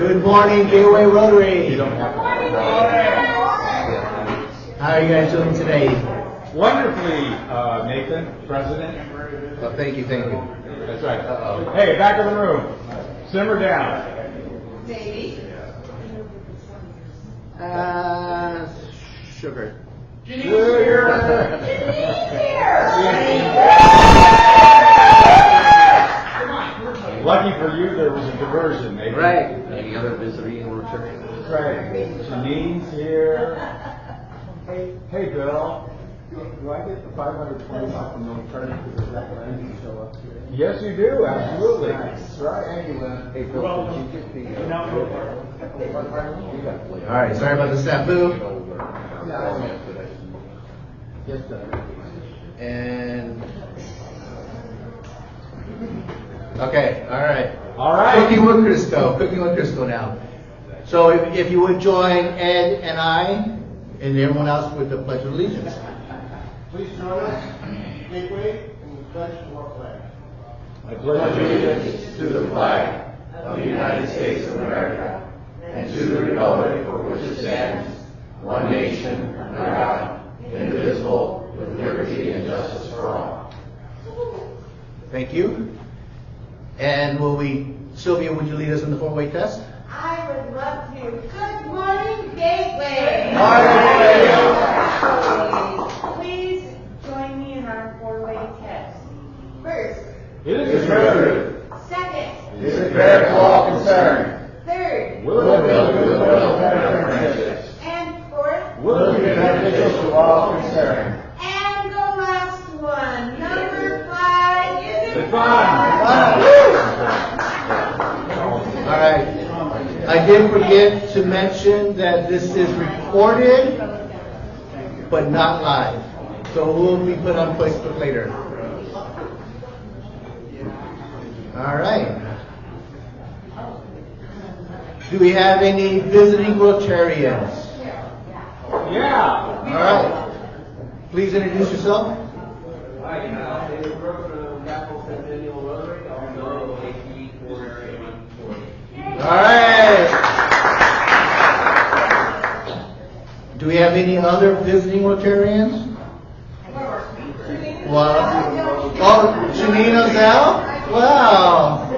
Good morning, Gateway Rotary. You don't have to. How are you guys doing today? Wonderfully, Nathan, President. Well, thank you. That's right. Hey, back of the room. Simmer down. Baby. Sugar. Lucky for you, there was a diversion, Nathan. Right. Any other visiting Rotary? Right. Janine's here. Hey, Bill. Do I get the 520 from no credit because that Len can show up here? Yes, you do. Absolutely. That's right. And you, Len. Hey, Bill, did you get the... All right. Sorry about the snafu. Yes, sir. And okay. All right. All right. Cooking with Crisco now. So if you would join Ed and I and everyone else with the Pledge of Allegiance. Please join us, Gateway, in the pledge to our flag. I pledge allegiance to the flag of the United States of America and to the republic for which it stands, one nation, under God, indivisible, with liberty and justice for all. Thank you. And Sylvia, would you lead us in the four-way test? I would love to. Good morning, Gateway. Please join me in our four-way test. First. It is true. Second. Is it fair to all concerned? Third. Will it be And fourth. Will it be beneficial to all concerned? And the last one. Number 5. Is it Fun. All right. I did forget to mention that this is recorded, but not live. So we'll be put on Facebook later. All right. Do we have any visiting Rotarians? Yeah. All right. Please introduce yourself. Hi, David Brooks from Capital Centennial Rotary, also AP for Area 140. All right. Do we have any other visiting Rotarians? Well, Janine Ozell? Wow.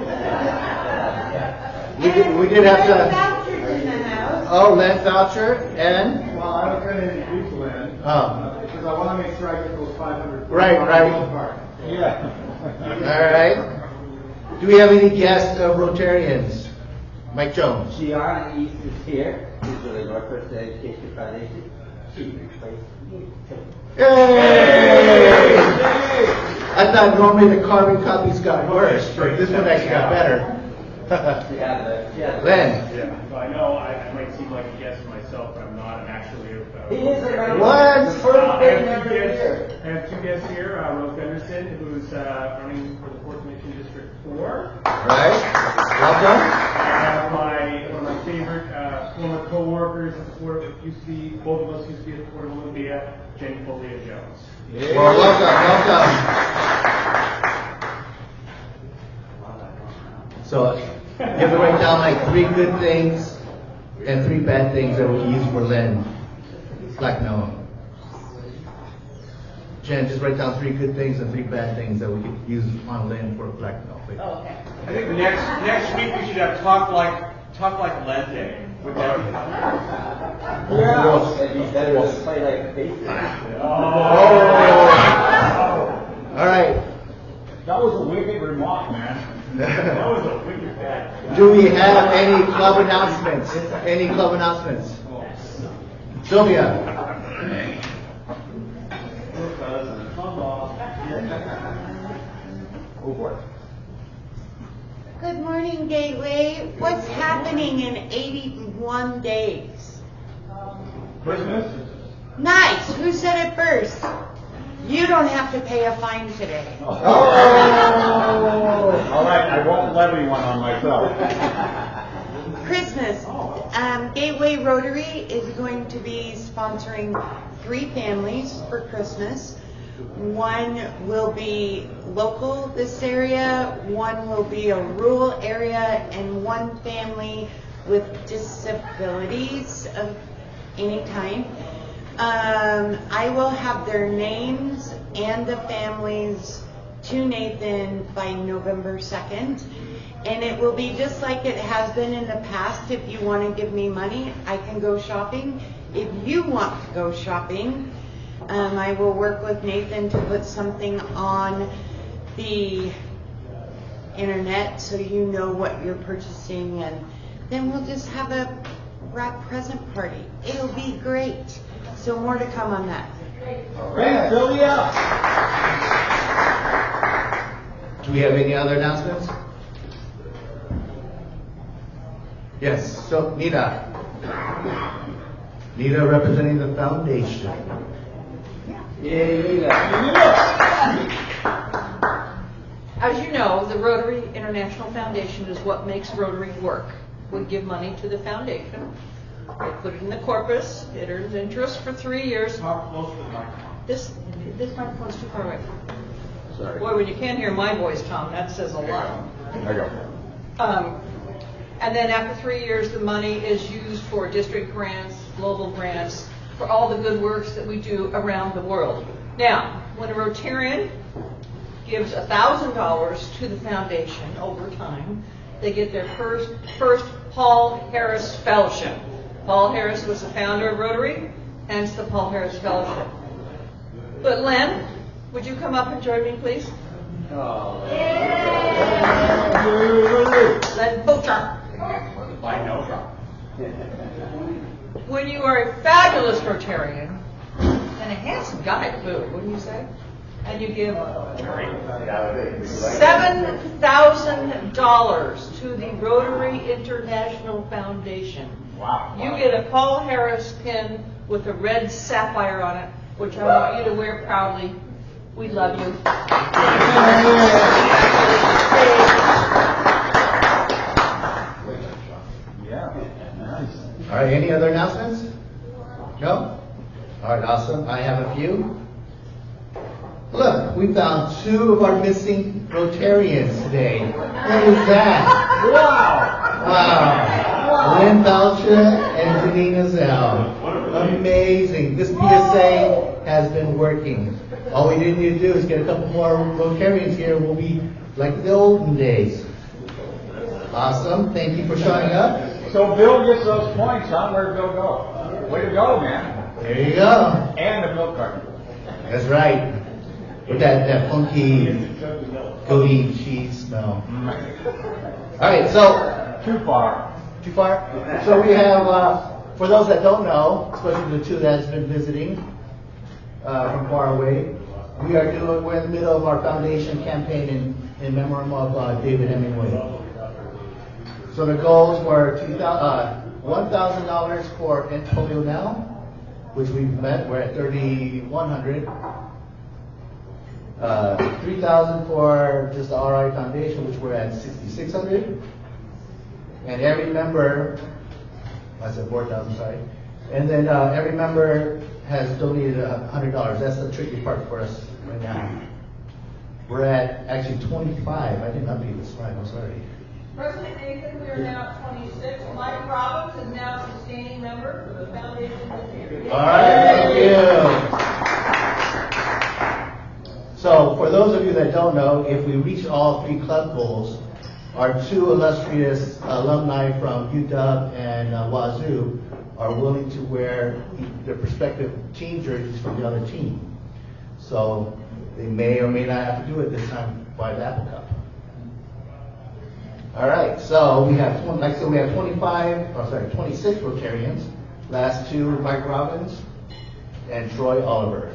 We did have to. Vouchers in the house. Oh, Len Voucher and. Well, I was trying to introduce Lynn, because I want to make sure I get those 500. Right. Yeah. All right. Do we have any guest Rotarians? Mike Jones. Gianna East is here. She's with the Northwest Education Foundation. She replaced me. Yay! I thought normally the carbon copies got worse, but this one actually got better. Len. Yeah, so I know I might seem like a guest myself, but I'm not. I'm actually He is a member. What? I have two guests here. Rose Henderson, who's running for the 4th Mission District 4. Right. Welcome. I have one of my favorite former co-workers at the Port of both of us used to be at the Port of Olympia, Jenny Folia Jones. Well, welcome. So, you have to write down like 3 good things and 3 bad things that we can use for Len. Like no. Jen, just write down 3 good things and 3 bad things that we could use on Len for Black No. Oh, okay. I think next week we should have talk like Len Day. Would that be It'd be better to play like baseball. All right. That was a wicked remark, man. That was a wicked bad. Do we have any club announcements? Sylvia. Oh boy. Good morning, Gateway. What's happening in 81 days? Christmas? Nice. Who said it first? You don't have to pay a fine today. All right, I won't levy one on myself. Christmas. Gateway Rotary is going to be sponsoring 3 families for Christmas. One will be local this area, one will be a rural area, and one family with disabilities of any kind. I will have their names and the families to Nathan by November 2nd. And it will be just like it has been in the past. If you want to give me money, I can go shopping. If you want to go shopping, I will work with Nathan to put something on the internet so you know what you're purchasing, and then we'll just have a wrap present party. It'll be great. So more to come on that. Hey, Bill, yeah. Do we have any other announcements? Yes, so Nita. Nita representing the foundation. As you know, the Rotary International Foundation is what makes Rotary work. We give money to the foundation. We put it in the corpus. It earns interest for 3 years. Talk close to the microphone. This microphone's too far away. Sorry. Boy, when you can't hear my voice, Tom, that says a lot. There you go. And then after 3 years, the money is used for district grants, global grants, for all the good works that we do around the world. Now, when a Rotarian gives $1,000 to the foundation over time, they get their first Paul Harris Fellowship. Paul Harris was the founder of Rotary, hence the Paul Harris Fellowship. But Len, would you come up and join me, please? Len Bochar. When you are a fabulous Rotarian, and a handsome guy too, wouldn't you say? And you give $7,000 to the Rotary International Foundation. Wow. You get a Paul Harris pin with a red sapphire on it, which I want you to wear proudly. We love you. Yeah. Nice. All right, any other announcements? No? All right, awesome. I have a few. Look, we found 2 of our missing Rotarians today. What is that? Wow. Lynn Belcher and Janina Zell. Amazing. This PSA has been working. All we need to do is get a couple more Rotarians here. We'll be like the olden days. Awesome. Thank you for showing up. So Bill gets those points, huh? Where'd Bill go? Way to go, man. There you go. And the milk carton. That's right. With that funky goaty cheese smell. All right, so Too far. too far. So we have, for those that don't know, especially the 2 that's been visiting from far away, we're in the middle of our foundation campaign in memoriam of David Hemingway. So the goals were $1,000 for End Polio Now, which we've met. We're at $3,100. $3,000 for just the RI Foundation, which we're at $6,600. And every member, I said 4,000, sorry. And then every member has donated $100. That's the tricky part for us right now. We're at actually 25. I didn't update this slide, I'm sorry. President Nathan, we are now at 26. Mike Robbins is now a sustaining member for the foundation. All right, thank you. So for those of you that don't know, if we reach all 3 club goals, our 2 illustrious alumni from UW and Wazoo are willing to wear their prospective team jerseys from the other team. So they may or may not have to do it this time by the Apple Cup. All right, so we have 26 Rotarians. Last 2, Mike Robbins and Troy Oliver.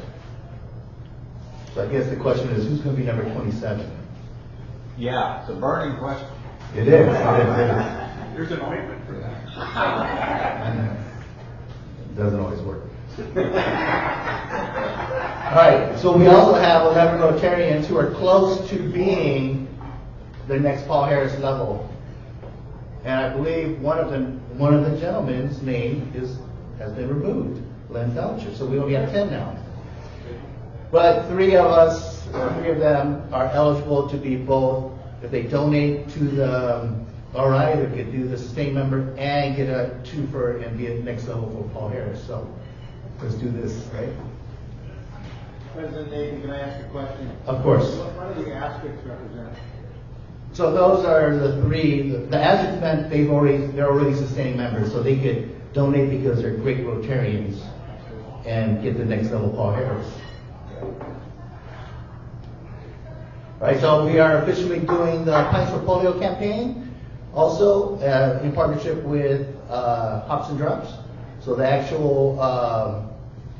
So I guess the question is, who's going to be number 27? Yeah, it's a burning question. It is. There's an ointment for that. It doesn't always work. All right, so we also have 11 Rotarians who are close to being the next Paul Harris level. And I believe one of the gentlemen's name has been removed, Len Belcher. So we only have 10 now. But 3 of them are eligible to be both, if they donate to the Alright, or could do the sustained member and get a twofer and be at the next level for Paul Harris. So let's do this, right? President Nathan, can I ask a question? Of course. What do the aspects represent? So those are the three. The Aztecs meant they're already sustaining members, so they could donate because they're great Rotarians and get the next level Paul Harris. Right, so we are officially doing the Pints for Polio campaign, also in partnership with Hops and Drops. So the actual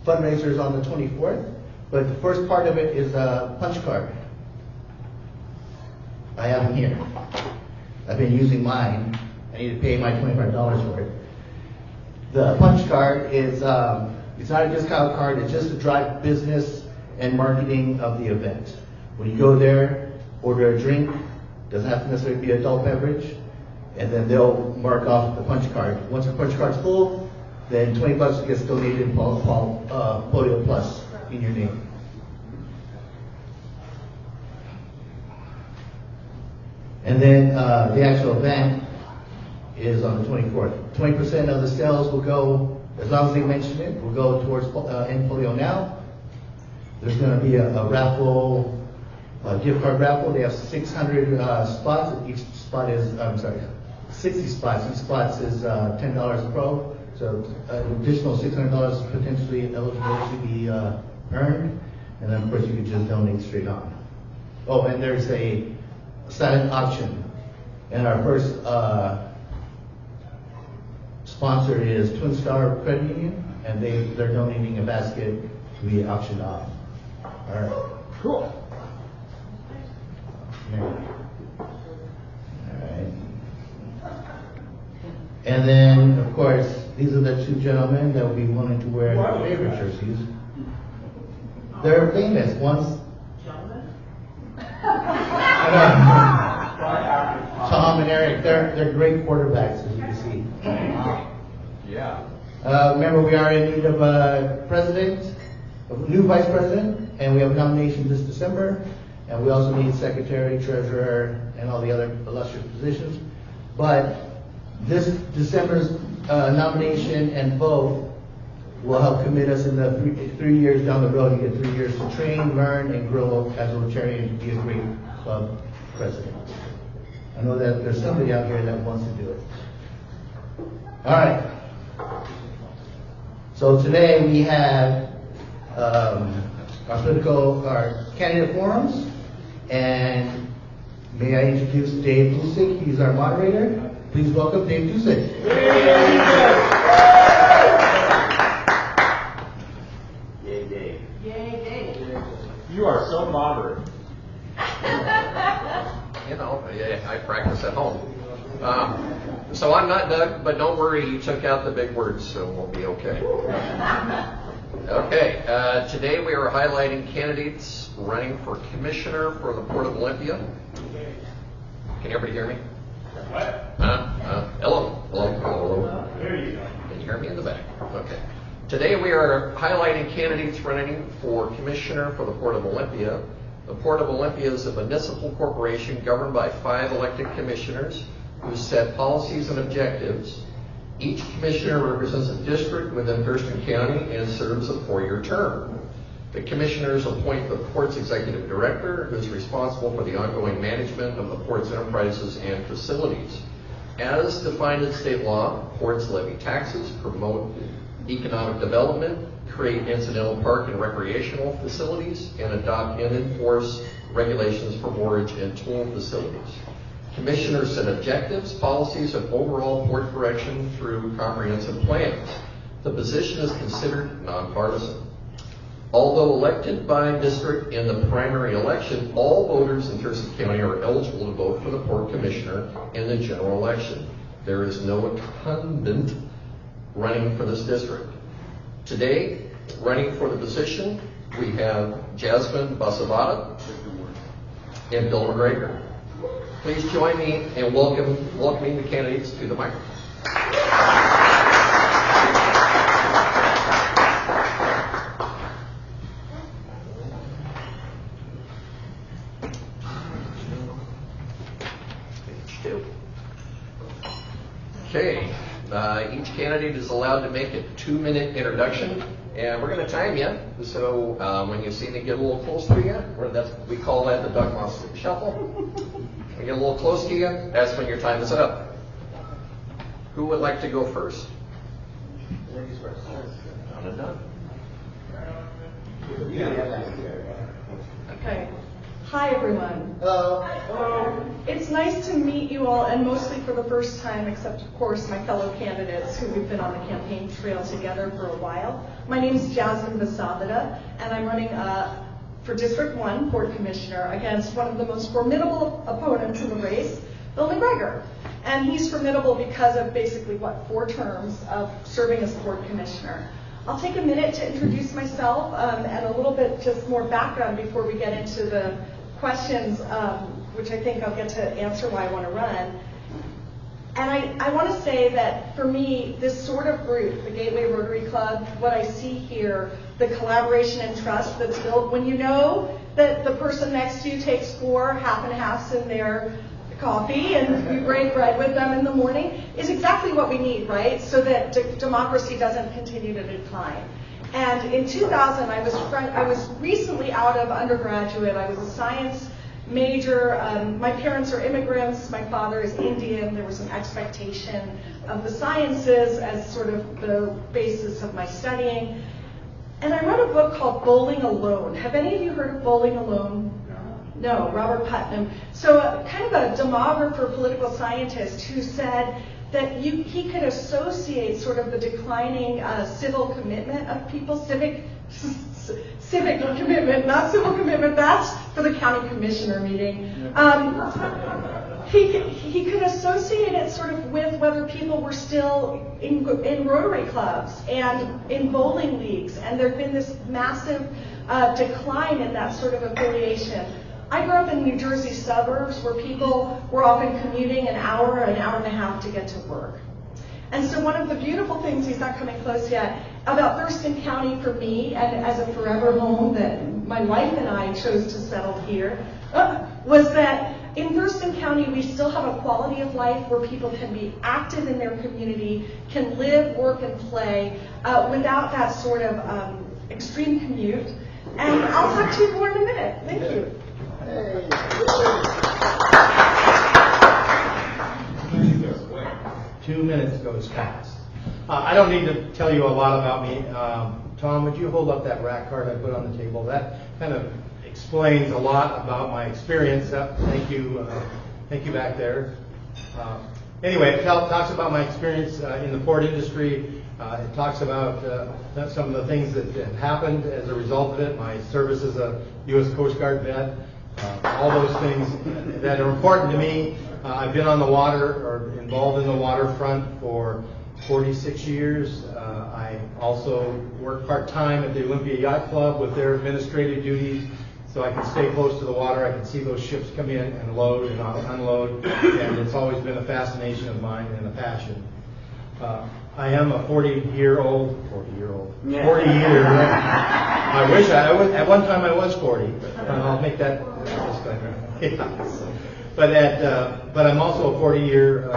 fundraiser is on the 24th, but the first part of it is a punch card. I have them here. I've been using mine. I need to pay my $25 for it. The punch card is, it's not a discount card, it's just to drive business and marketing of the event. When you go there, order a drink, doesn't have to necessarily be adult beverage, and then they'll mark off the punch card. Once the punch card's full, then $20 gets donated in Polio Plus in your name. And then the actual event is on the 24th. 20% of the sales will go, as long as they mention it, will go towards End Polio Now. There's going to be a raffle, a gift card raffle. They have 600 spots. Each spot is, 60 spots. Each spot is $10 pro. So an additional $600 potentially eligible to be earned. And then, of course, you can just donate straight on. Oh, and there's a silent auction. And our first sponsor is Twin Star Credit Union, and they're donating a basket to be auctioned off. All right. Cool. All right. And then, of course, these are the two gentlemen that will be willing to wear their favorite jerseys. They're famous. One's Tom and Eric. They're great quarterbacks, as you can see. Yeah. Remember, we are in need of a president, a new vice president, and we have a nomination this December. And we also need secretary, treasurer, and all the other illustrious positions. But this December's nomination and vote will help commit us in the 3 years down the road. You get 3 years to train, learn, and grow as a Rotarian to be a great club president. I know that there's somebody out here that wants to do it. All right. So today we have our candidate forums, and may I introduce Dave Dusick. He's our moderator. Please welcome Dave Dusick. Yay, Dave. Yay, Dave. You are so moderate. You know, I practice at home. So I'm not Doug, but don't worry, you took out the big words, so we'll be okay. Okay, today we are highlighting candidates running for commissioner for the Port of Olympia. Can everybody hear me? What? Hello. There you go. Can you hear me in the back? Okay. Today we are highlighting candidates running for commissioner for the Port of Olympia. The Port of Olympia is a municipal corporation governed by 5 elected commissioners who set policies and objectives. Each commissioner represents a district within Thurston County and serves a 4-year term. The commissioners appoint the port's executive director, who is responsible for the ongoing management of the port's enterprises and facilities. As defined in state law, ports levy taxes, promote economic development, create incidental park and recreational facilities, and adopt and enforce regulations for moorage and tool facilities. Commissioners set objectives, policies, and overall port direction through comprehensive plans. The position is considered nonpartisan. Although elected by district in the primary election, all voters in Thurston County are eligible to vote for the port commissioner in the general election. There is no incumbent running for this district. Today, running for the position, we have Jasmine Basavada and Bill McGregor. Please join me in welcoming the candidates to the microphone. Page 2. Okay, each candidate is allowed to make a 2-minute introduction, and we're going to time you. So when you see me get a little close to you, we call that the duck mouse shuffle. When you get a little close to you, that's when your time is up. Who would like to go first? Ladies first. Down and done. Okay. Hi, everyone. Hello. It's nice to meet you all, and mostly for the first time, except, of course, my fellow candidates who we've been on the campaign trail together for a while. My name is Jasmine Basavida, and I'm running for District 1 Board Commissioner against one of the most formidable opponents in the race, Bill McGregor. And he's formidable because of basically, 4 terms of serving as Board Commissioner. I'll take a minute to introduce myself and a little bit just more background before we get into the questions, which I think I'll get to answer why I want to run. And I want to say that for me, this sort of group, the Gateway Rotary Club, what I see here, the collaboration and trust that's built when you know that the person next to you takes 4 half and halves in their coffee and you break bread with them in the morning is exactly what we need, right? So that democracy doesn't continue to decline. And in 2000, I was recently out of undergraduate. I was a science major. My parents are immigrants. My father is Indian. There was an expectation of the sciences as sort of the basis of my studying. And I wrote a book called Bowling Alone. Have any of you heard of Bowling Alone? No, Robert Putnam. So kind of a demographer, political scientist who said that he could associate sort of the declining civil commitment of people, civic commitment, not civil commitment, that's for the county commissioner meeting. He could associate it sort of with whether people were still in Rotary clubs and in bowling leagues, and there'd been this massive decline in that sort of affiliation. I grew up in New Jersey suburbs where people were often commuting an hour and a half to get to work. And so one of the beautiful things, he's not coming close yet, about Thurston County for me, and as a forever home that my wife and I chose to settle here, was that in Thurston County we still have a quality of life where people can be active in their community, can live, work, and play without that sort of extreme commute. And I'll talk to you more in a minute. Thank you. Hey. 2 minutes goes fast. I don't need to tell you a lot about me. Tom, would you hold up that rack card I put on the table? That kind of explains a lot about my experience. Thank you back there. Anyway, it talks about my experience in the port industry. It talks about some of the things that have happened as a result of it. My service as a U.S. Coast Guard vet. All those things that are important to me. I've been on the water or involved in the waterfront for 46 years. I also work part-time at the Olympia Yacht Club with their administrative duties, so I can stay close to the water. I can see those ships come in and load and unload, and it's always been a fascination of mine and a passion. I am a 40-year-old. I wish at one time I was 40, but I'll make that disclaimer. But I'm also a 40-year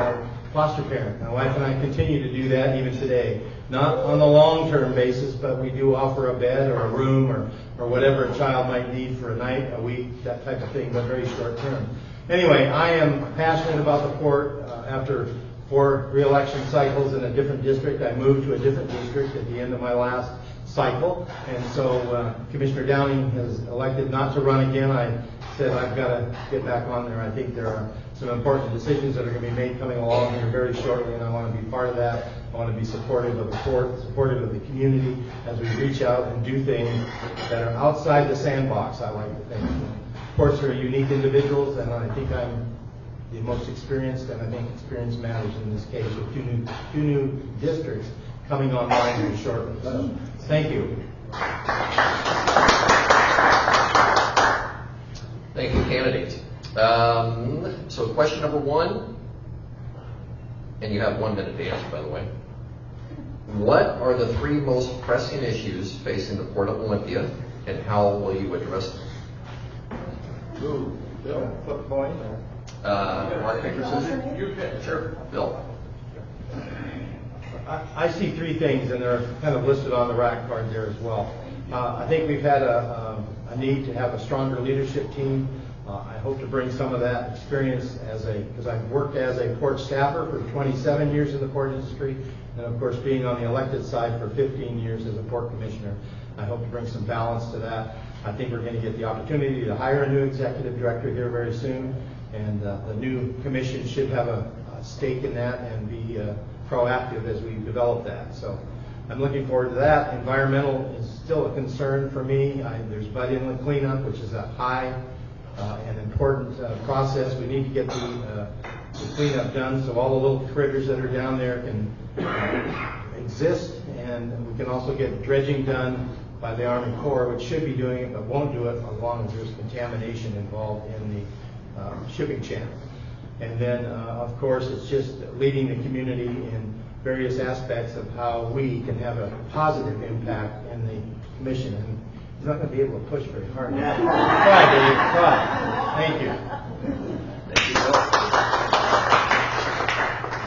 foster parent. My wife and I continue to do that even today. Not on the long-term basis, but we do offer a bed or a room or whatever a child might need for a night, a week, that type of thing, but very short-term. Anyway, I am passionate about the port. After 4 re-election cycles in a different district, I moved to a different district at the end of my last cycle, and so Commissioner Downing has elected not to run again. I said I've got to get back on there. I think there are some important decisions that are going to be made coming along here very shortly, and I want to be part of that. I want to be supportive of the port, supportive of the community as we reach out and do things that are outside the sandbox, I like to think. Ports are unique individuals, and I think I'm the most experienced, and I think experience matters in this case with two new districts coming online very shortly. So, thank you. Thank you, candidates. So question number 1, and you have 1 minute to answer, by the way. What are the 3 most pressing issues facing the Port of Olympia, and how will you address them? Ooh, Bill, flip a coin. Mark, paper, scissors? You pick. Sure, Bill. I see three things, and they're kind of listed on the rack card there as well. I think we've had a need to have a stronger leadership team. I hope to bring some of that experience because I've worked as a port staffer for 27 years in the port industry, and of course being on the elected side for 15 years as a port commissioner. I hope to bring some balance to that. I think we're going to get the opportunity to hire a new executive director here very soon, and the new commission should have a stake in that and be proactive as we develop that. So I'm looking forward to that. Environmental is still a concern for me. There's butt inlet cleanup, which is a high and important process. We need to get the cleanup done so all the little critters that are down there can exist, and we can also get dredging done by the Army Corps, which should be doing it but won't do it as long as there's contamination involved in the shipping channel. And then, of course, it's just leading the community in various aspects of how we can have a positive impact in the commission. And he's not going to be able to push very hard. Try, Dave. Try. Thank you. Thank you, Bill.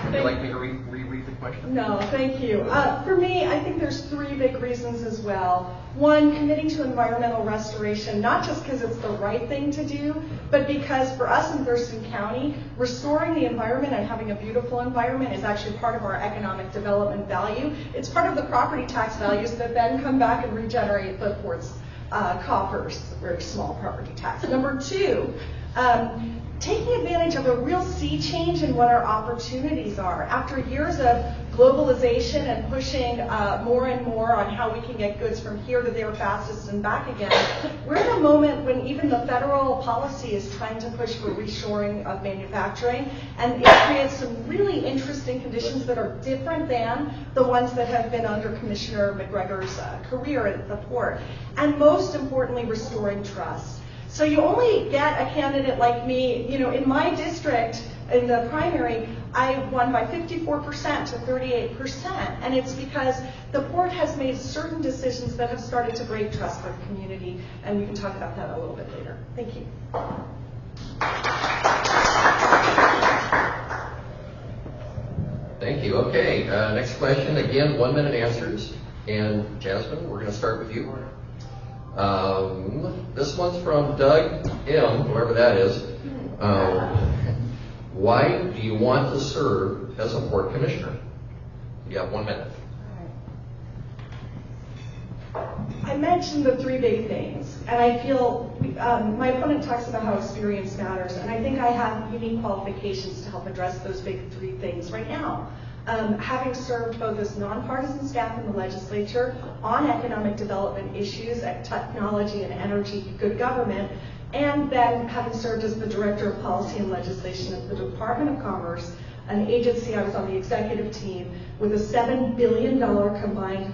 Would you like me to reread the question? No, thank you. For me, I think there's three big reasons as well. One, committing to environmental restoration, not just because it's the right thing to do, but because for us in Thurston County, restoring the environment and having a beautiful environment is actually part of our economic development value. It's part of the property tax values that then come back and regenerate the port's coffers, very small property tax. Number two, taking advantage of a real sea change in what our opportunities are. After years of globalization and pushing more and more on how we can get goods from here to there fastest and back again, we're in a moment when even the federal policy is trying to push for reshoring of manufacturing, and it creates some really interesting conditions that are different than the ones that have been under Commissioner McGregor's career at the port. And most importantly, restoring trust. So you only get a candidate like me, in my district, in the primary, I won by 54% to 38%. And it's because the port has made certain decisions that have started to break trust with the community. And we can talk about that a little bit later. Thank you. Thank you. Okay, next question. Again, 1 minute answers. And Jasmine, we're going to start with you. This one's from Doug M., whoever that is. Why do you want to serve as a port commissioner? You have 1 minute. I mentioned the three big things, and I feel my opponent talks about how experience matters, and I think I have unique qualifications to help address those big three things right now. Having served both as nonpartisan staff in the legislature on economic development issues, technology and energy, good government, and then having served as the Director of Policy and Legislation at the Department of Commerce, an agency I was on the executive team with a $7 billion combined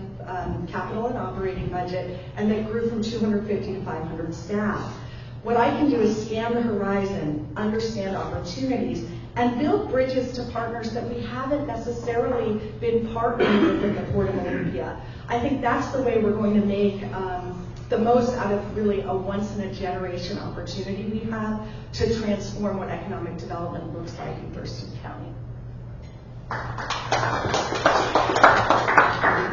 capital and operating budget, and that grew from 250 to 500 staff. What I can do is scan the horizon, understand opportunities, and build bridges to partners that we haven't necessarily been partnering with in the Port of Olympia. I think that's the way we're going to make the most out of really a once-in-a-generation opportunity we have to transform what economic development looks like in Thurston County.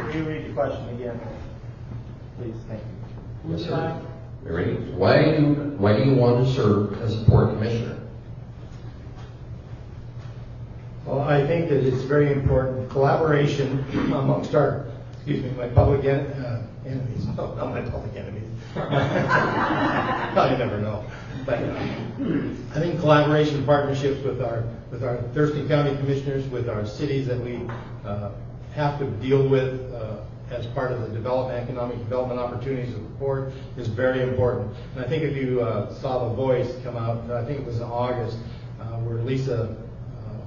Will you read the question again? Please, thank you. Yes, sir. You ready? Why do you want to serve as a port commissioner? Well, I think that it's very important collaboration amongst my public enemies. No, not my public enemies. You never know. But I think collaboration and partnerships with our Thurston County commissioners, with our cities that we have to deal with as part of the economic development opportunities of the port is very important. And I think if you saw The Voice come out, I think it was in August, where Lisa,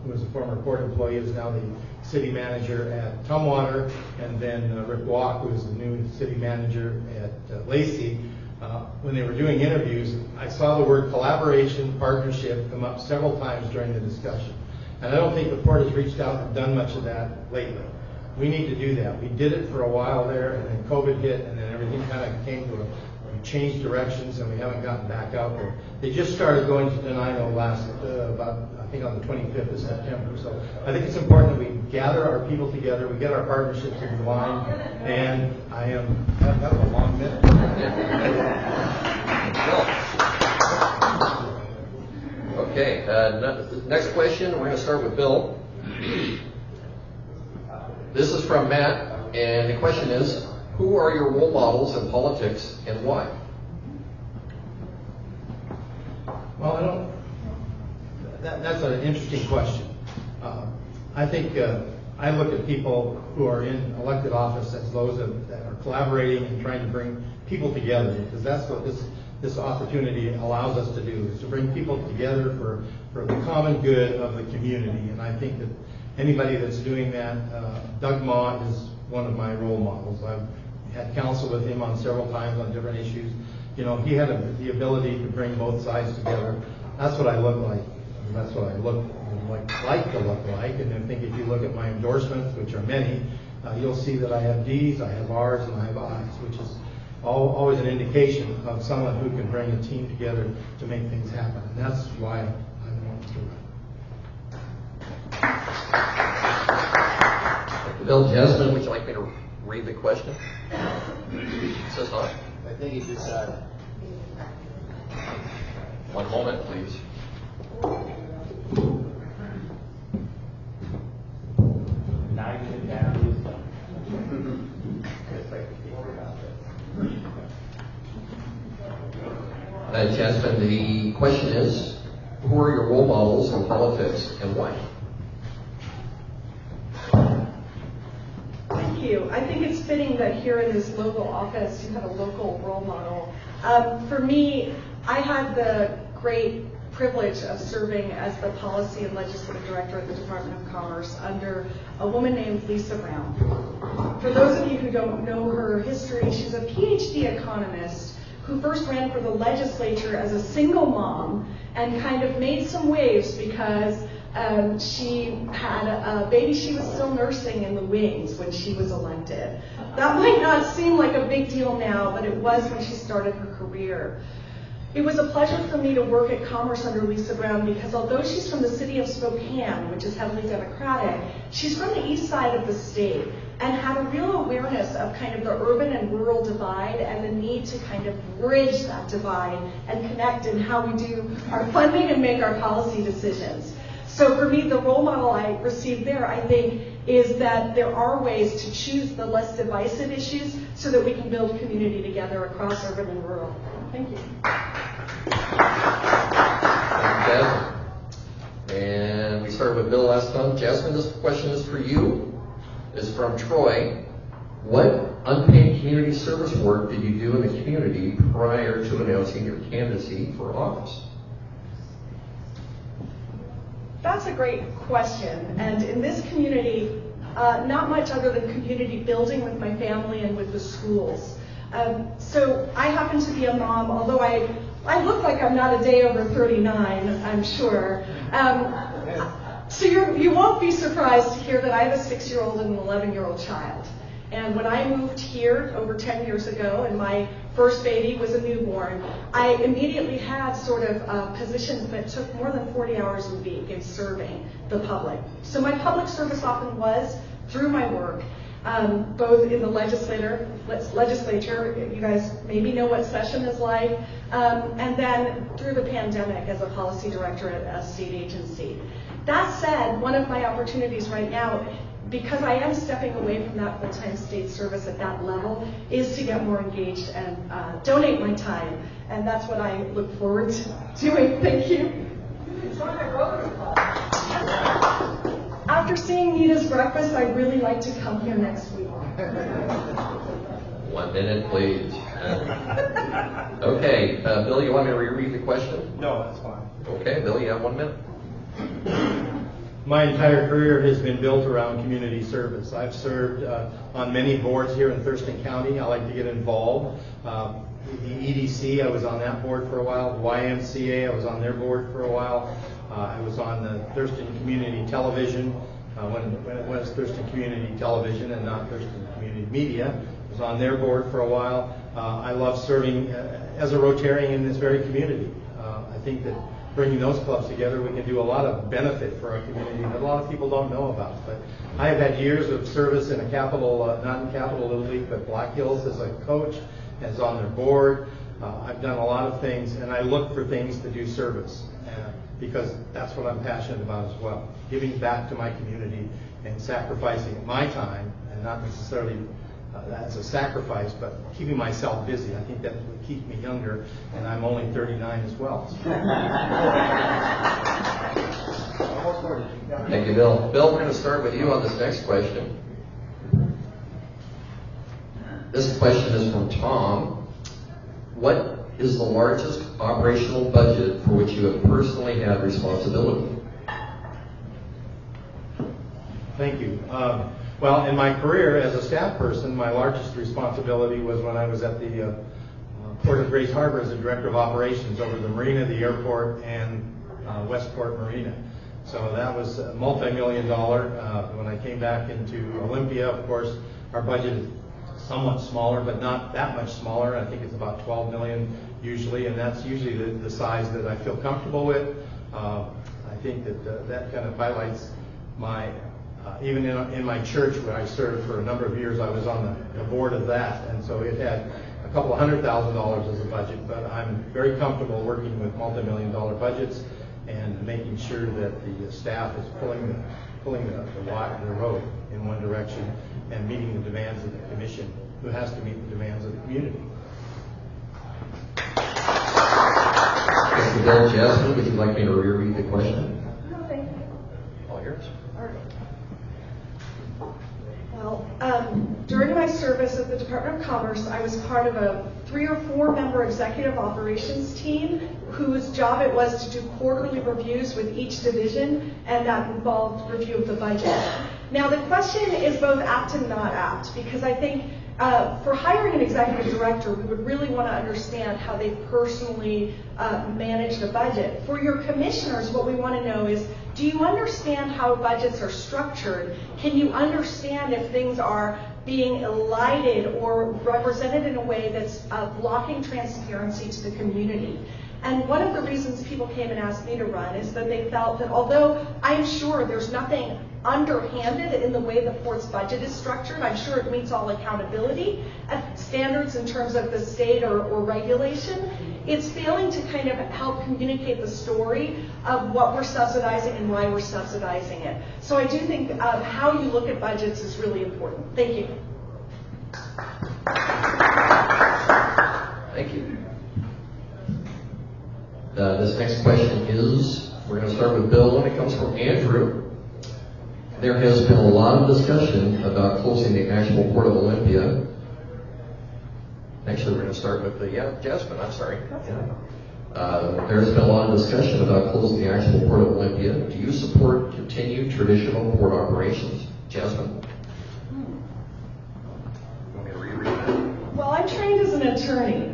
who was a former port employee, is now the city manager at Tumwater, and then Rick Walk, who is the new city manager at Lacey. When they were doing interviews, I saw the word collaboration, partnership come up several times during the discussion. And I don't think the port has reached out and done much of that lately. We need to do that. We did it for a while there, and then COVID hit, and then everything kind of came to a changed directions and we haven't gotten back out there. They just started going to Denino last, I think on the 25th of September. So I think it's important that we gather our people together, we get our partnerships in line, and that was a long minute. Okay, next question, we're going to start with Bill. This is from Matt, and the question is, who are your role models in politics and why? Well, that's an interesting question. I think I look at people who are in elected office as those that are collaborating and trying to bring people together, because that's what this opportunity allows us to do, is to bring people together for the common good of the community. And I think that anybody that's doing that, Doug Mott is one of my role models. I've had counsel with him on several times on different issues. You know, he had the ability to bring both sides together. That's what I look like. That's what I look like to look like. And I think if you look at my endorsements, which are many, you'll see that I have D's, I have R's, and I have I's, which is always an indication of someone who can bring a team together to make things happen. And that's why I want to run. Bill, Jasmine, would you like me to read the question? It says not. I think he just said. One moment, please. Now you can down. Jasmine, the question is, who are your role models in politics and why? Thank you. I think it's fitting that here in this local office you have a local role model. For me, I had the great privilege of serving as the policy and legislative director at the Department of Commerce under a woman named Lisa Brown. For those of you who don't know her history, she's a PhD economist who first ran for the legislature as a single mom and kind of made some waves because she had a baby she was still nursing in the wings when she was elected. That might not seem like a big deal now, but it was when she started her career. It was a pleasure for me to work at Commerce under Lisa Brown because although she's from the city of Spokane, which is heavily Democratic, she's from the east side of the state and had a real awareness of kind of the urban and rural divide and the need to kind of bridge that divide and connect in how we do our funding and make our policy decisions. So for me, the role model I received there, I think, is that there are ways to choose the less divisive issues so that we can build community together across urban and rural. Thank you. Jasmine. And we started with Bill last time. Jasmine, this question is for you. It's from Troy. What unpaid community service work did you do in the community prior to announcing your candidacy for office? That's a great question. And in this community, not much other than community building with my family and with the schools. So I happen to be a mom, although I look like I'm not a day over 39, I'm sure. So you won't be surprised to hear that I have a 6-year-old and an 11-year-old child. And when I moved here over 10 years ago and my first baby was a newborn, I immediately had sort of positions that took more than 40 hours a week in serving the public. So my public service often was through my work, both in the legislature, you guys maybe know what session is like, and then through the pandemic as a policy director at a state agency. That said, one of my opportunities right now, because I am stepping away from that full-time state service at that level, is to get more engaged and donate my time. And that's what I look forward to doing. Thank you. After seeing Nita's breakfast, I'd really like to come here next week. 1 minute, please. Okay, Bill, you want me to reread the question? No, that's fine. Okay, Bill, you have 1 minute. My entire career has been built around community service. I've served on many boards here in Thurston County. I like to get involved. The EDC, I was on that board for a while. The YMCA, I was on their board for a while. I was on the Thurston Community Television when it was Thurston Community Television and not Thurston Community Media. I was on their board for a while. I love serving as a Rotarian in this very community. I think that bringing those clubs together, we can do a lot of benefit for our community that a lot of people don't know about. But I have had years of service in a Capital, not in Capital Little League, but Black Hills as a coach, as on their board. I've done a lot of things, and I look for things to do service because that's what I'm passionate about as well. Giving back to my community and sacrificing my time, and not necessarily that's a sacrifice, but keeping myself busy. I think that would keep me younger, and I'm only 39 as well. Thank you, Bill. Bill, we're going to start with you on this next question. This question is from Tom. What is the largest operational budget for which you have personally had responsibility? Thank you. Well, in my career as a staff person, my largest responsibility was when I was at the Port of Grace Harbor as a director of operations over the marina, the airport, and Westport Marina. So that was a multi-million-dollar. When I came back into Olympia, of course, our budget is somewhat smaller, but not that much smaller. I think it's about $12 million usually, and that's usually the size that I feel comfortable with. I think that that kind of highlights my even in my church where I served for a number of years, I was on the board of that, and so it had a couple of $100,000 as a budget, but I'm very comfortable working with multi-million-dollar budgets and making sure that the staff is pulling the road in one direction and meeting the demands of the commission, who has to meet the demands of the community. Thank you, Bill. Jasmine, would you like me to reread the question? No, thank you. All yours. All right. Well, during my service at the Department of Commerce, I was part of a 3 or 4 member executive operations team whose job it was to do quarterly reviews with each division, and that involved review of the budget. Now, the question is both apt and not apt, because I think for hiring an executive director, we would really want to understand how they personally manage the budget. For your commissioners, what we want to know is, do you understand how budgets are structured? Can you understand if things are being elided or represented in a way that's blocking transparency to the community? And one of the reasons people came and asked me to run is that they felt that although I'm sure there's nothing underhanded in the way the port's budget is structured, I'm sure it meets all accountability standards in terms of the state or regulation, it's failing to kind of help communicate the story of what we're subsidizing and why we're subsidizing it. So I do think how you look at budgets is really important. Thank you. Thank you. This next question is, we're going to start with Bill, and it comes from Andrew. There has been a lot of discussion about closing the actual Port of Olympia. Actually, we're going to start with Jasmine, I'm sorry. There's been a lot of discussion about closing the actual Port of Olympia. Do you support continued traditional port operations? Jasmine? Want me to reread that? Well, I'm trained as an attorney.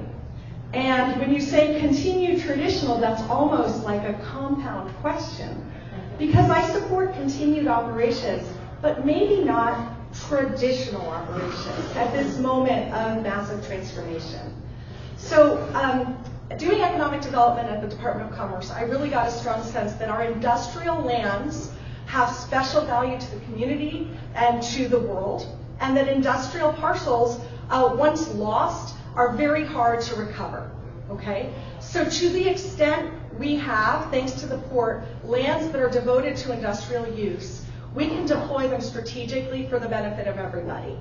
And when you say continued traditional, that's almost like a compound question. Because I support continued operations, but maybe not traditional operations at this moment of massive transformation. So doing economic development at the Department of Commerce, I really got a strong sense that our industrial lands have special value to the community and to the world, and that industrial parcels, once lost, are very hard to recover, okay? So to the extent we have, thanks to the port, lands that are devoted to industrial use, we can deploy them strategically for the benefit of everybody.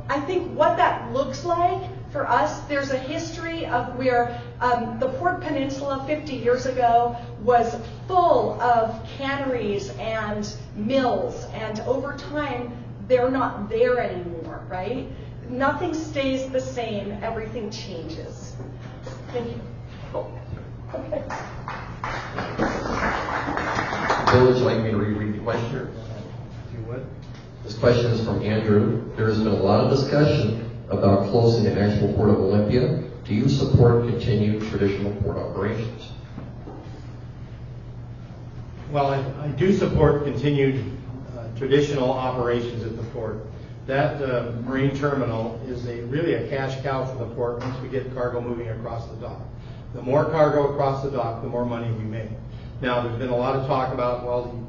I think what that looks like for us, there's a history of where the Port Peninsula 50 years ago was full of canneries and mills, and over time, they're not there anymore, right? Nothing stays the same, everything changes. Thank you. Okay. Bill, would you like me to reread the question? If you would. This question is from Andrew. There has been a lot of discussion about closing the actual Port of Olympia. Do you support continued traditional port operations? Well, I do support continued traditional operations at the port. that marine terminal is really a cash cow for the port once we get cargo moving across the dock. The more cargo across the dock, the more money we make. Now, there's been a lot of talk about, well,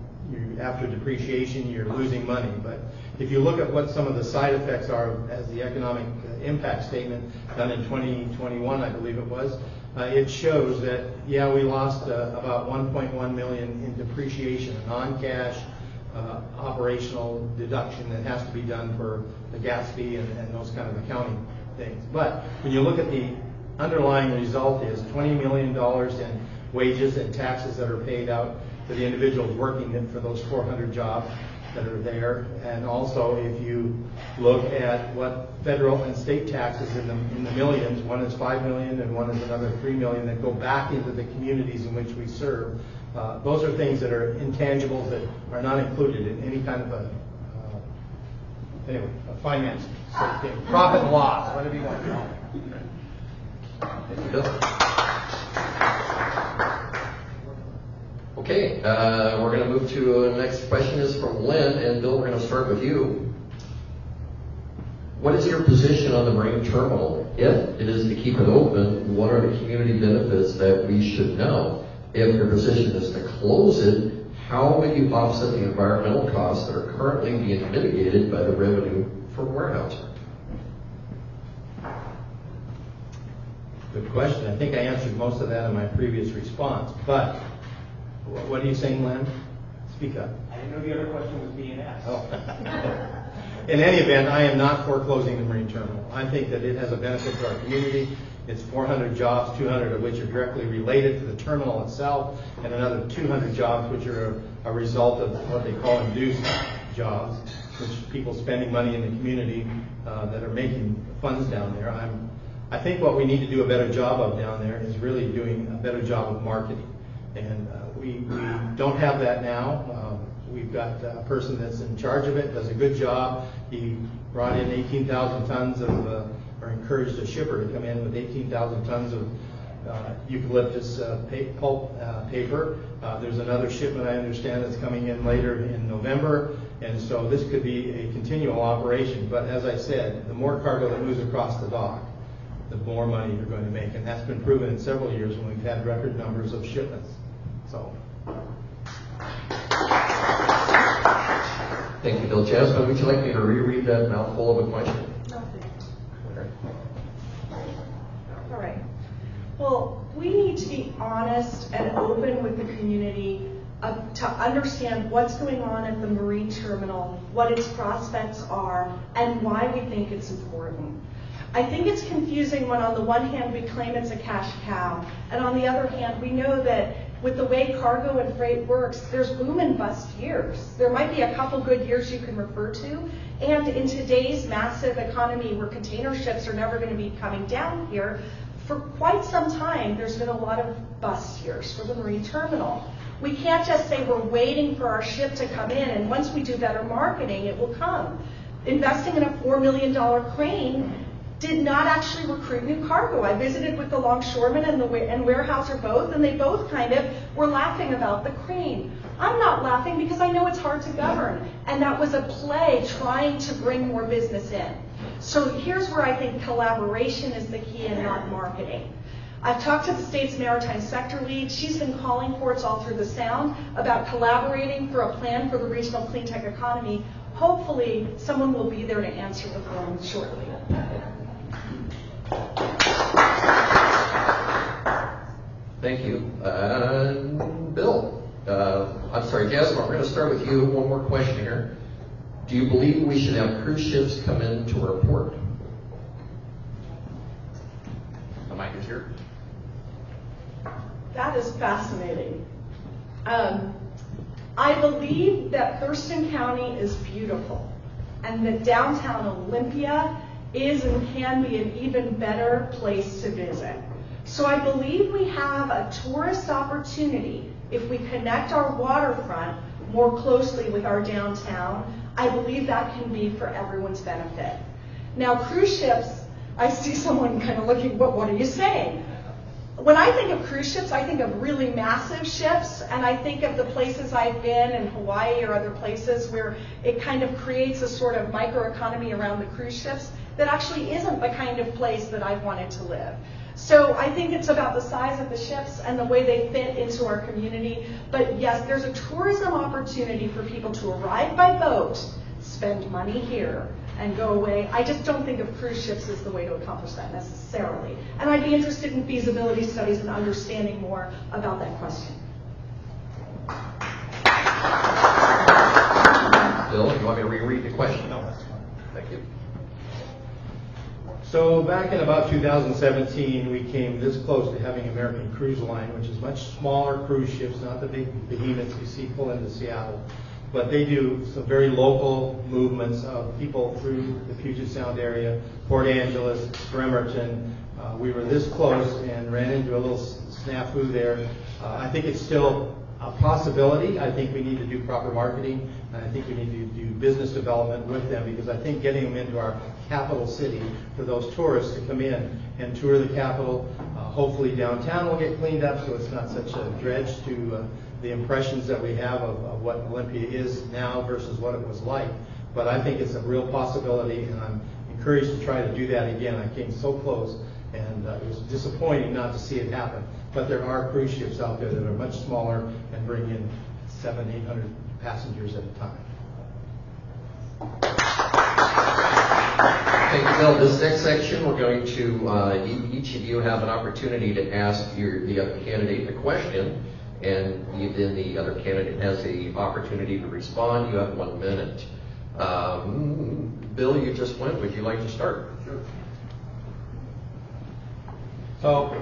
after depreciation, you're losing money. But if you look at what some of the side effects are as the economic impact statement done in 2021, I believe it was, it shows that, yeah, we lost about 1.1 million in depreciation, a non-cash operational deduction that has to be done for the gas fee and those kind of accounting things. But when you look at the underlying result is $20 million in wages and taxes that are paid out to the individuals working for those 400 jobs that are there. And also, if you look at what federal and state taxes in the millions, one is $5 million and one is another $3 million that go back into the communities in which we serve. Those are things that are intangibles that are not included in any kind of a finance thing. Profit and loss, whatever you want to call it. Thank you, Bill. Okay, we're going to move to the next question is from Lynn, and Bill, we're going to start with you. What is your position on the marine terminal? If it is to keep it open, what are the community benefits that we should know? If your position is to close it, how will you offset the environmental costs that are currently being mitigated by the revenue from warehousing? Good question. I think I answered most of that in my previous response, but what are you saying, Len? Speak up. I didn't know the other question was being asked. Oh. In any event, I am not foreclosing the marine terminal. I think that it has a benefit to our community. It's 400 jobs, 200 of which are directly related to the terminal itself, and another 200 jobs which are a result of what they call induced jobs, which people spending money in the community that are making funds down there. I think what we need to do a better job of down there is really doing a better job of marketing. And we don't have that now. We've got a person that's in charge of it, does a good job. He brought in 18,000 tons of, or encouraged a shipper to come in with 18,000 tons of eucalyptus pulp paper. There's another shipment, I understand, that's coming in later in November. And so this could be a continual operation. But as I said, the more cargo that moves across the dock, the more money you're going to make. And that's been proven in several years when we've had record numbers of shipments. So. Thank you, Bill. Jasmine, would you like me to reread that mouthful of a question? No, thanks. Okay. All right. Well, we need to be honest and open with the community to understand what's going on at the marine terminal, what its prospects are, and why we think it's important. I think it's confusing when on the one hand we claim it's a cash cow, and on the other hand we know that with the way cargo and freight works, there's boom and bust years. There might be a couple good years you can refer to, and in today's massive economy where container ships are never going to be coming down here, for quite some time there's been a lot of bust years for the marine terminal. We can't just say we're waiting for our ship to come in, and once we do better marketing, it will come. Investing in a $4 million crane did not actually recruit new cargo. I visited with the longshoremen and Weyerhaeuser both, and they both kind of were laughing about the crane. I'm not laughing because I know it's hard to govern, and that was a play trying to bring more business in. So here's where I think collaboration is the key and not marketing. I've talked to the state's maritime sector lead. She's been calling ports all through the Sound about collaborating for a plan for the regional clean tech economy. Hopefully, someone will be there to answer the phone shortly. Thank you. Bill, I'm sorry, Jasmine, we're going to start with you. One more question here. Do you believe we should have cruise ships come into our port? The mic is here. That is fascinating. I believe that Thurston County is beautiful, and that downtown Olympia is and can be an even better place to visit. So I believe we have a tourist opportunity if we connect our waterfront more closely with our downtown. I believe that can be for everyone's benefit. Now, cruise ships, I see someone kind of looking, what are you saying? when I think of cruise ships, I think of really massive ships, and I think of the places I've been in Hawaii or other places where it kind of creates a sort of microeconomy around the cruise ships that actually isn't the kind of place that I've wanted to live. So I think it's about the size of the ships and the way they fit into our community. But yes, there's a tourism opportunity for people to arrive by boat, spend money here, and go away. I just don't think of cruise ships as the way to accomplish that necessarily. And I'd be interested in feasibility studies and understanding more about that question. Bill, you want me to reread the question? No, that's fine. Thank you. So back in about 2017, we came this close to having American Cruise Line, which is much smaller cruise ships, not the big behemoths you see pull into Seattle. But they do some very local movements of people through the Puget Sound area, Port Angeles, Bremerton. We were this close and ran into a little snafu there. I think it's still a possibility. I think we need to do proper marketing, and I think we need to do business development with them, because I think getting them into our capital city for those tourists to come in and tour the capital, hopefully downtown will get cleaned up so it's not such a dredge to the impressions that we have of what Olympia is now versus what it was like. But I think it's a real possibility, and I'm encouraged to try to do that again. I came so close, and it was disappointing not to see it happen. But there are cruise ships out there that are much smaller and bring in 700, 800 passengers at a time. Thank you, Bill. This next section, we're going to, each of you have an opportunity to ask the other candidate a question, and then the other candidate has the opportunity to respond. You have 1 minute. Bill, you just went. Would you like to start? Sure. So,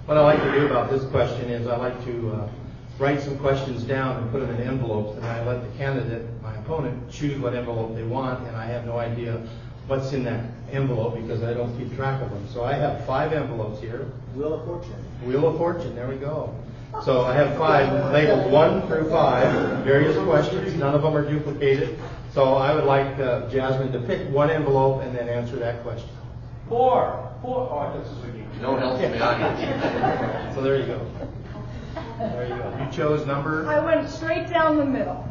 what I like to do about this question is I like to write some questions down and put them in envelopes, and I let the candidate, my opponent, choose what envelope they want, and I have no idea what's in that envelope because I don't keep track of them. So I have 5 envelopes here. Wheel of Fortune. Wheel of Fortune, there we go. So I have 5 labeled 1 through 5, various questions. None of them are duplicated. So I would like Jasmine to pick one envelope and then answer that question. 4. Oh, this is what you. No help from the audience. So there you go. There you go. You chose number? I went straight down the middle.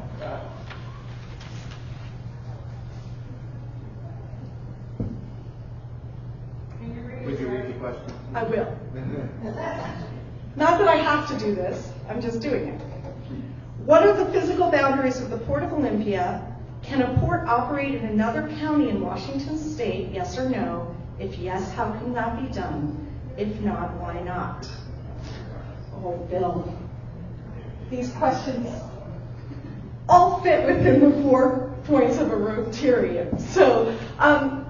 Would you read the question? I will. Not that I have to do this, I'm just doing it. What are the physical boundaries of the Port of Olympia? Can a port operate in another county in Washington State, yes or no? If yes, how can that be done? If not, why not? Oh, Bill, these questions all fit within the 4 points of a Rotarian. So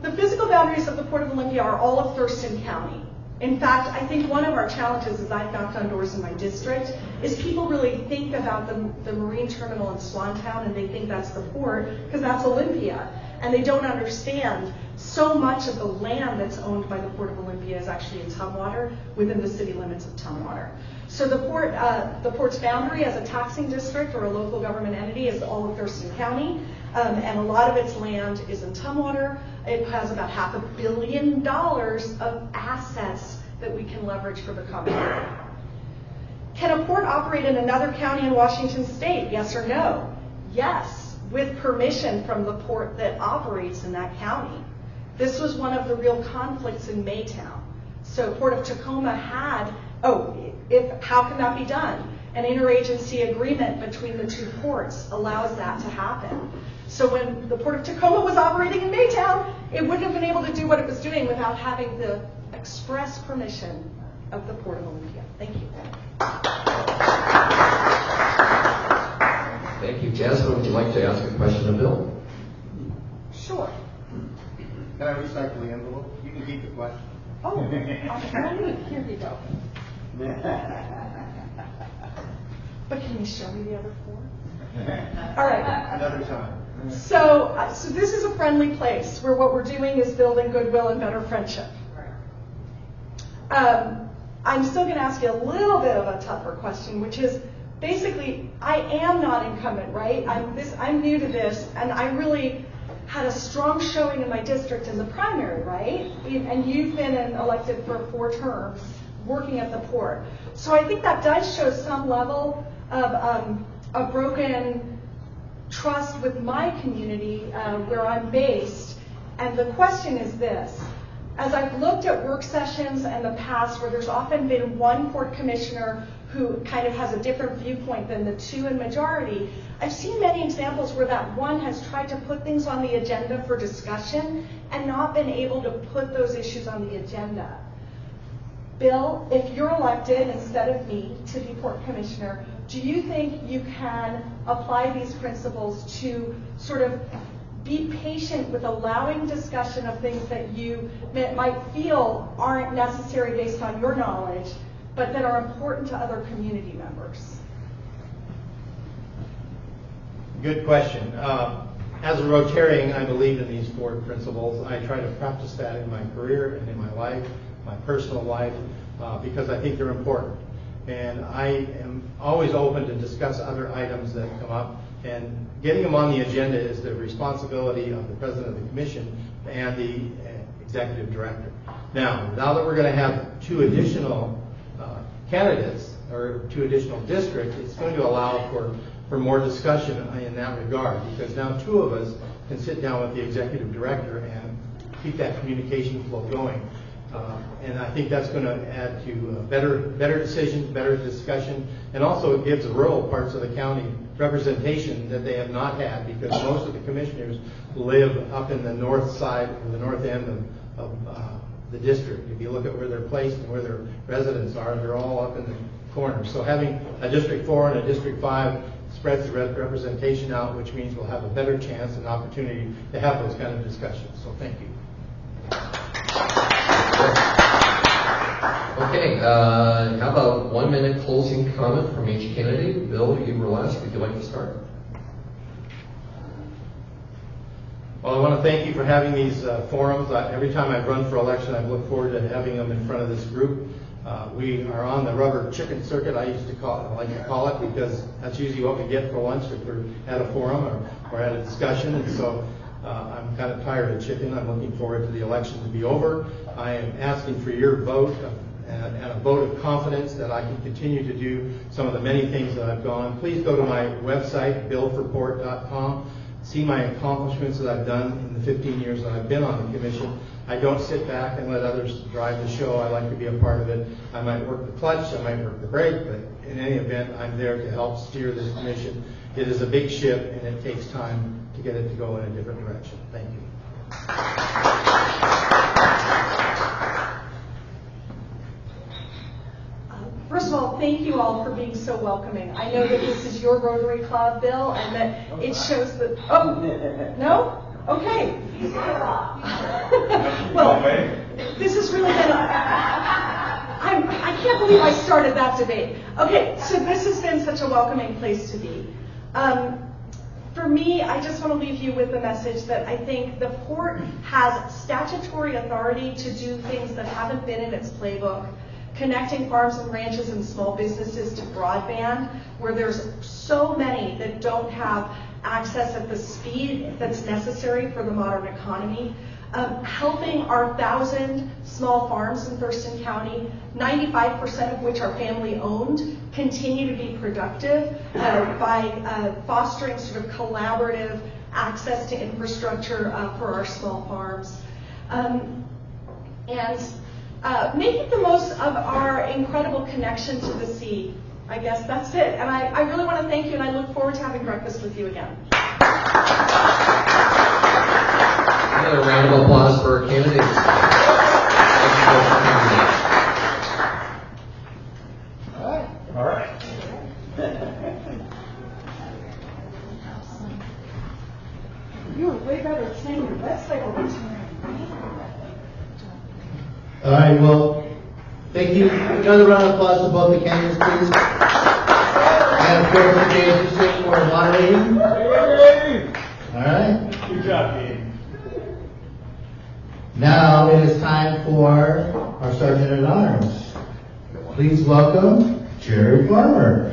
the physical boundaries of the Port of Olympia are all of Thurston County. In fact, I think one of our challenges as I've knocked on doors in my district is people really think about the marine terminal in Swantown and they think that's the port because that's Olympia. And they don't understand so much of the land that's owned by the Port of Olympia is actually in Tumwater, within the city limits of Tumwater. So the port's boundary as a taxing district or a local government entity is all of Thurston County, and a lot of its land is in Tumwater. It has about $500 million of assets that we can leverage for the common good. Can a port operate in another county in Washington State? Yes or no? Yes, with permission from the port that operates in that county. This was one of the real conflicts in Maytown. So Port of Tacoma had, how can that be done? An interagency agreement between the 2 ports allows that to happen. So when the Port of Tacoma was operating in Maytown, it wouldn't have been able to do what it was doing without having the express permission of the Port of Olympia. Thank you. Thank you. Jasmine, would you like to ask a question of Bill? Sure. Can I recycle the envelope? You can keep the question. Oh, here you go. But can you show me the other 4? All right. Another time. So this is a friendly place where what we're doing is building goodwill and better friendship. I'm still going to ask you a little bit of a tougher question, which is basically, I am not incumbent, right? I'm new to this, and I really had a strong showing in my district in the primary, right? And you've been elected for 4 terms, working at the port. So I think that does show some level of a broken trust with my community where I'm based. And the question is this: as I've looked at work sessions in the past where there's often been one port commissioner who kind of has a different viewpoint than the two in majority, I've seen many examples where that one has tried to put things on the agenda for discussion and not been able to put those issues on the agenda. Bill, if you're elected instead of me to be port commissioner, do you think you can apply these principles to sort of be patient with allowing discussion of things that you might feel aren't necessary based on your knowledge, but that are important to other community members? Good question. As a Rotarian, I believe in these 4 principles. I try to practice that in my career and in my life, my personal life, because I think they're important. And I am always open to discuss other items that come up, and getting them on the agenda is the responsibility of the president of the commission and the executive director. Now that we're going to have 2 additional candidates or 2 additional districts, it's going to allow for more discussion in that regard, because now 2 of us can sit down with the executive director and keep that communication flow going. And I think that's going to add to better decisions, better discussion, and also it gives the rural parts of the county representation that they have not had, because most of the commissioners live up in the north side or the north end of the district. If you look at where they're placed and where their residents are, they're all up in the corner. So having a District 4 and a District 5 spreads the representation out, which means we'll have a better chance and opportunity to have those kind of discussions. So thank you. Okay, how about 1 minute closing comment from each candidate? Bill, you were last. Would you like to start? Well, I want to thank you for having these forums. Every time I've run for election, I've looked forward to having them in front of this group. We are on the rubber chicken circuit, I like to call it, because that's usually what we get for lunch if we're at a forum or at a discussion. And so I'm kind of tired of chicken. I'm looking forward to the election to be over. I am asking for your vote and a vote of confidence that I can continue to do some of the many things that I've gone. Please go to my website, billforport.com. See my accomplishments that I've done in the 15 years that I've been on the commission. I don't sit back and let others drive the show. I like to be a part of it. I might work the clutch, I might work the brake, but in any event, I'm there to help steer this commission. It is a big ship, and it takes time to get it to go in a different direction. Thank you. First of all, thank you all for being so welcoming. I know that this is your Rotary Club, Bill, and that it shows that. Oh, no? Okay. Well, this is really been. I can't believe I started that debate. Okay, so this has been such a welcoming place to be. For me, I just want to leave you with the message that I think the port has statutory authority to do things that haven't been in its playbook. Connecting farms and ranches and small businesses to broadband, where there's so many that don't have access at the speed that's necessary for the modern economy. Helping our 1,000 small farms in Thurston County, 95% of which are family owned, continue to be productive by fostering sort of collaborative access to infrastructure for our small farms. And making the most of our incredible connection to the sea. I guess that's it. And I really want to thank you, and I look forward to having breakfast with you again. Another round of applause for our candidates. All right. You were way better at saying your website all the time. All right, well, thank you. Another round of applause for both the candidates, please. And of course, the James for moderating. All right. Good job, Dean. Now it is time for our Sergeant at Arms. Please welcome Jerry Farmer.